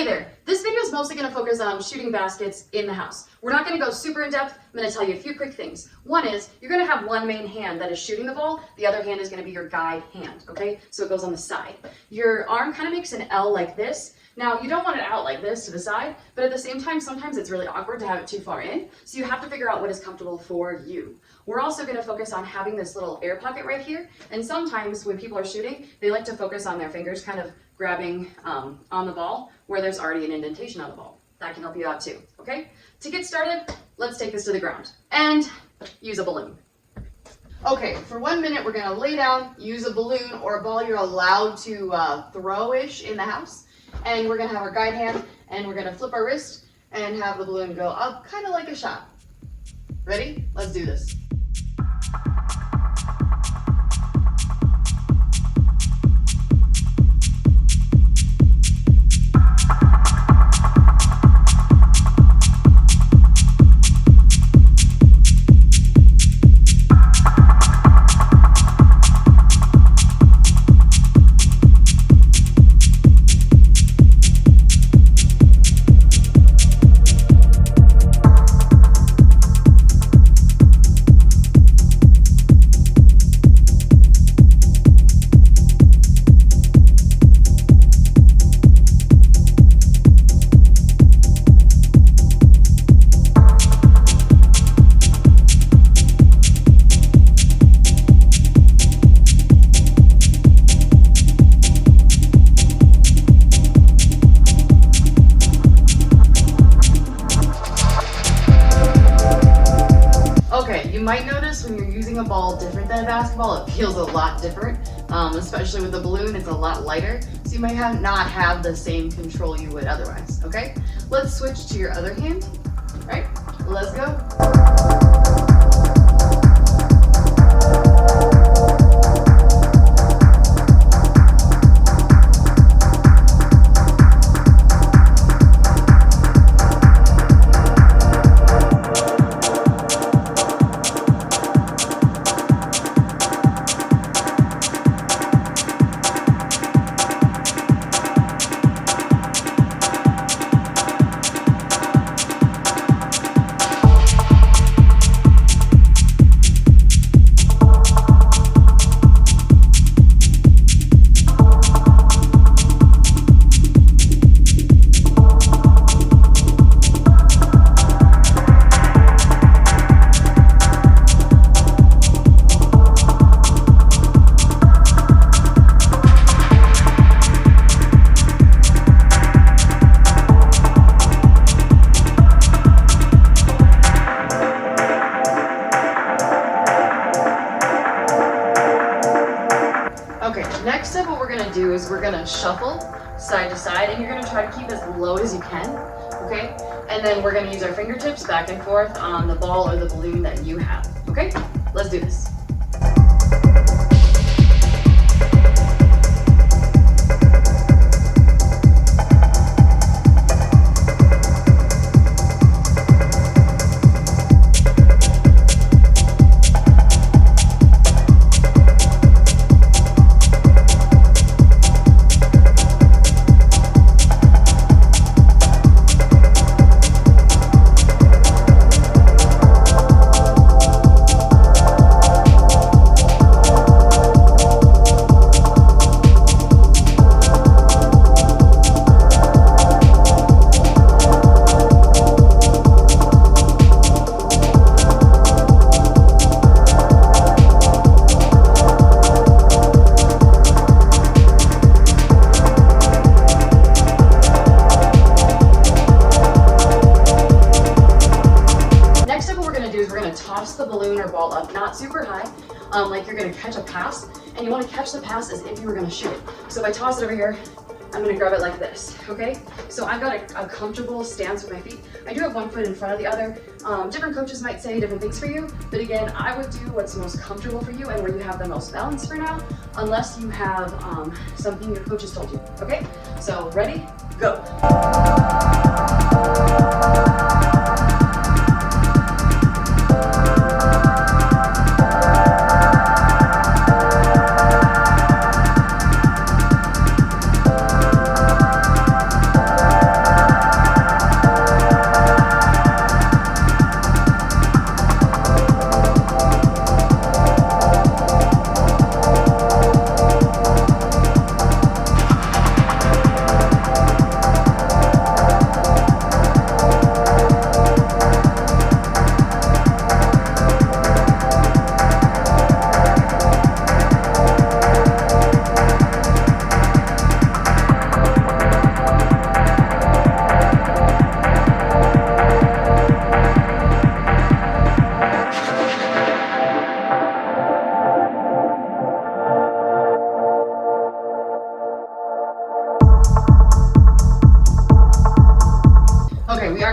Hey there, this video is mostly going to focus on shooting baskets in the house. We're not going to go super in depth. I'm going to tell you a few quick things. One is you're going to have one main hand that is shooting the ball. The other hand is going to be your guide hand, okay? So it goes on the side. Your arm kind of makes an L like this. Now, you don't want it out like this to the side, but at the same time, sometimes it's really awkward to have it too far in, so you have to figure out what is comfortable for you. We're also going to focus on having this little air pocket right here, and sometimes when people are shooting, they like to focus on their fingers kind of grabbing on the ball where there's already an indentation on the ball. That can help you out too, okay? To get started, let's take this to the ground and use a balloon. Okay, for 1 minute, we're going to lay down, use a balloon or a ball you're allowed to throw-ish in the house. And we're going to have our guide hand, and we're going to flip our wrist and have the balloon go up, kind of like a shot. Ready? Let's do this. You might notice when you're using a ball different than a basketball, it feels a lot different, especially with the balloon, it's a lot lighter, so you might not have the same control you would otherwise, okay? Let's switch to your other hand, right? Let's go. Okay, next up what we're gonna do is we're gonna shuffle side to side, and you're gonna try to keep as low as you can, okay? And then we're gonna use our fingertips back and forth on the ball or the balloon that you have, okay? Let's do this. Toss the balloon or ball up, not super high, like you're gonna catch a pass, and you wanna catch the pass as if you were gonna shoot it. So if I toss it over here, I'm gonna grab it like this, okay? So I've got a comfortable stance with my feet. I do have one foot in front of the other. Different coaches might say different things for you, but again, I would do what's most comfortable for you and where you have the most balance for now, unless you have something your coaches told you, okay? So ready, go.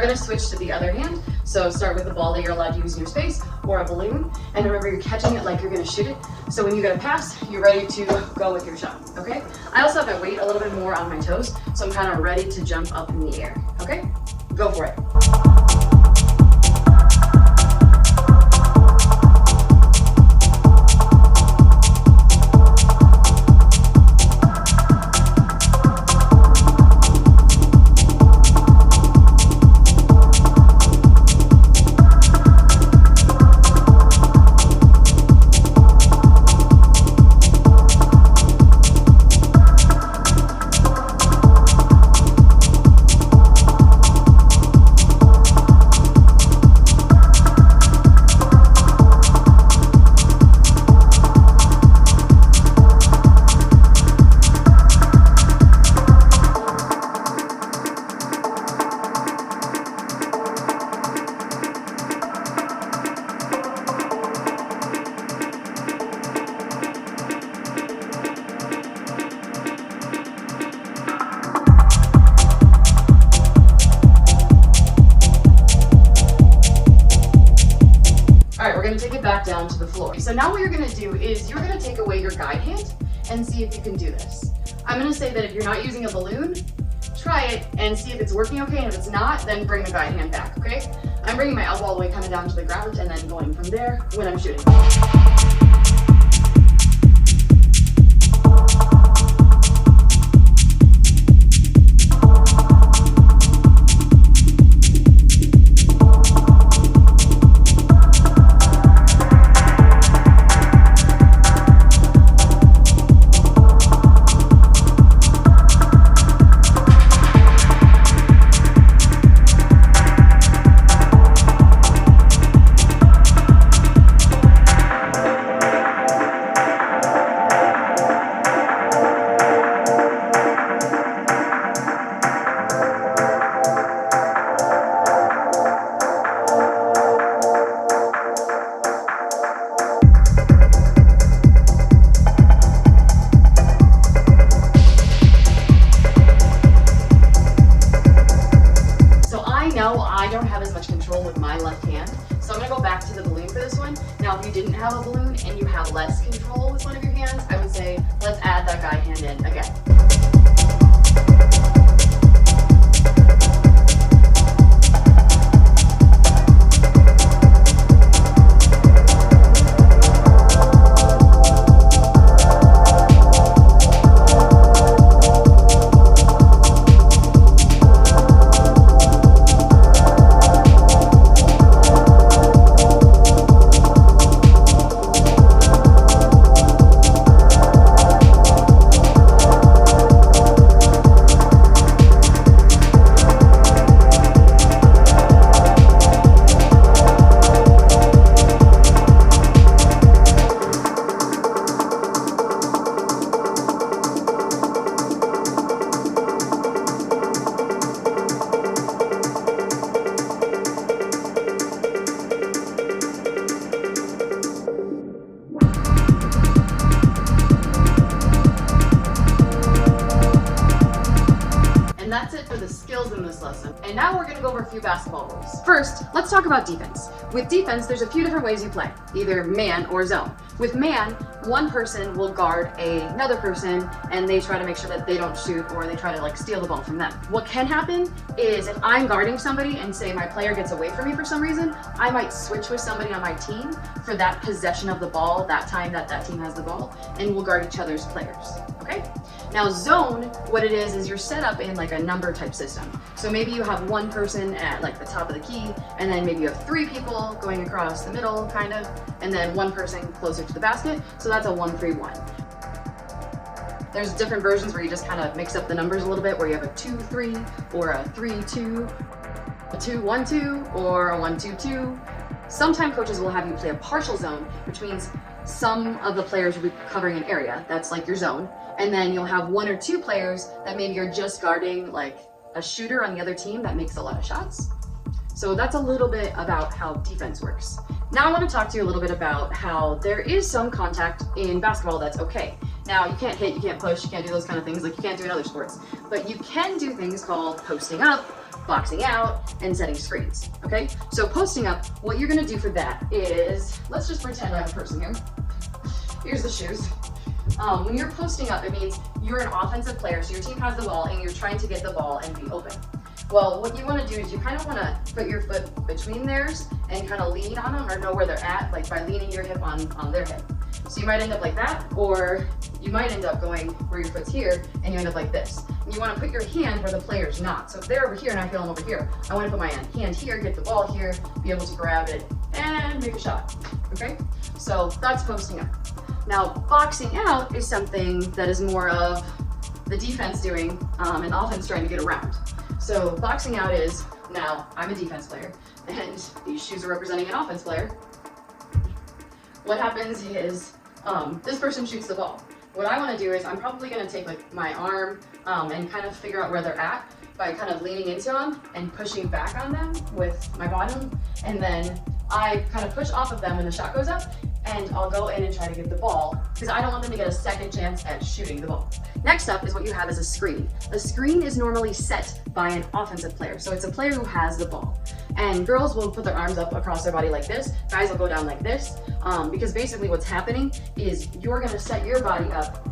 are gonna switch to the other hand. So start with the ball that you're allowed to use in your space or a balloon. And remember, you're catching it like you're gonna shoot it. So when you get a pass, you're ready to go with your shot, okay? I also have my weight a little bit more on my toes, so I'm kind of ready to jump up in the air, okay? Go for it. Take it back down to the floor. So now what you're gonna do is you're gonna take away your guide hand and see if you can do this. I'm gonna say that if you're not using a balloon, try it and see if it's working okay, and if it's not, then bring the guide hand back, okay? I'm bringing my elbow all the way kind of down to the ground and then going from there when I'm shooting. I don't have as much control with my left hand, so I'm gonna go back to the balloon for this one. Now, if you didn't have a balloon and you have less control with one of your hands, I would say let's add that guide hand in again. And that's it for the skills in this lesson. And now we're gonna go over a few basketball rules. First, let's talk about defense. With defense, there's a few different ways you play, either man or zone. With man, one person will guard another person and they try to make sure that they don't shoot or they try to like steal the ball from them. What can happen is if I'm guarding somebody and say my player gets away from me for some reason, I might switch with somebody on my team for that possession of the ball, that time that that team has the ball, and we'll guard each other's players, okay? Now zone, what it is you're set up in like a number type system. So maybe you have one person at like the top of the key, and then maybe you have three people going across the middle, kind of, and then one person closer to the basket. So that's a 1-3-1. There's different versions where you just kind of mix up the numbers a little bit, where you have a 2-3 or a 3-2, a 2-1-2 or a 1-2-2. Sometimes coaches will have you play a partial zone, which means some of the players will be covering an area, that's like your zone, and then you'll have one or two players that maybe you're just guarding, like a shooter on the other team that makes a lot of shots. So that's a little bit about how defense works. Now I want to talk to you a little bit about how there is some contact in basketball that's okay. Now you can't hit, you can't push, you can't do those kind of things like you can't do in other sports, but you can do things called posting up boxing out, and setting screens, okay? So posting up, what you're gonna do for that is, let's just pretend I have a person here. Here's the shoes. When you're posting up, it means you're an offensive player, so your team has the ball and you're trying to get the ball and be open. Well, what you want to do is you kind of want to put your foot between theirs and kind of lean on them or know where they're at, like by leaning your hip on their hip. So you might end up like that, or you might end up going where your foot's here and you end up like this. And you want to put your hand where the player's not. So if they're over here and I feel them over here, I want to put my hand here, get the ball here, be able to grab it and make a shot, okay? So that's posting up. Now, boxing out is something that is more of the defense doing and offense trying to get around. So boxing out is, now I'm a defense player and these shoes are representing an offense player. What happens is this person shoots the ball. What I want to do is I'm probably going to take like my arm and kind of figure out where they're at by kind of leaning into them and pushing back on them with my bottom, and then I kind of push off of them when the shot goes up, and I'll go in and try to get the ball because I don't want them to get a second chance at shooting the ball. Next up is what you have as a screen. A screen is normally set by an offensive player, so it's a player who has the ball. And girls will put their arms up across their body like this, guys will go down like this, because basically what's happening is you're gonna set your body up.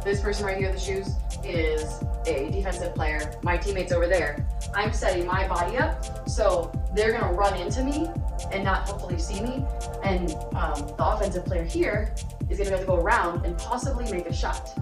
This person right here, the shoes, is a defensive player. My teammate's over there. I'm setting my body up, so they're gonna run into me and not hopefully see me. And the offensive player here is gonna have to go around and possibly make a shot.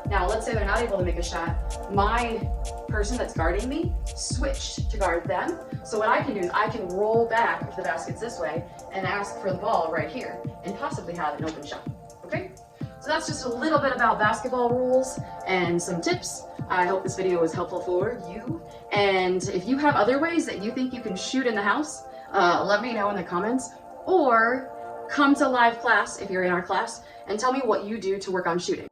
Now, let's say they're not able to make a shot. My person that's guarding me switched to guard them. So what I can do is I can roll back if the basket's this way and ask for the ball right here and possibly have an open shot, okay? So that's just a little bit about basketball rules and some tips. I hope this video was helpful for you. And if you have other ways that you think you can shoot in the house, let me know in the comments, or come to live class if you're in our class and tell me what you do to work on shooting.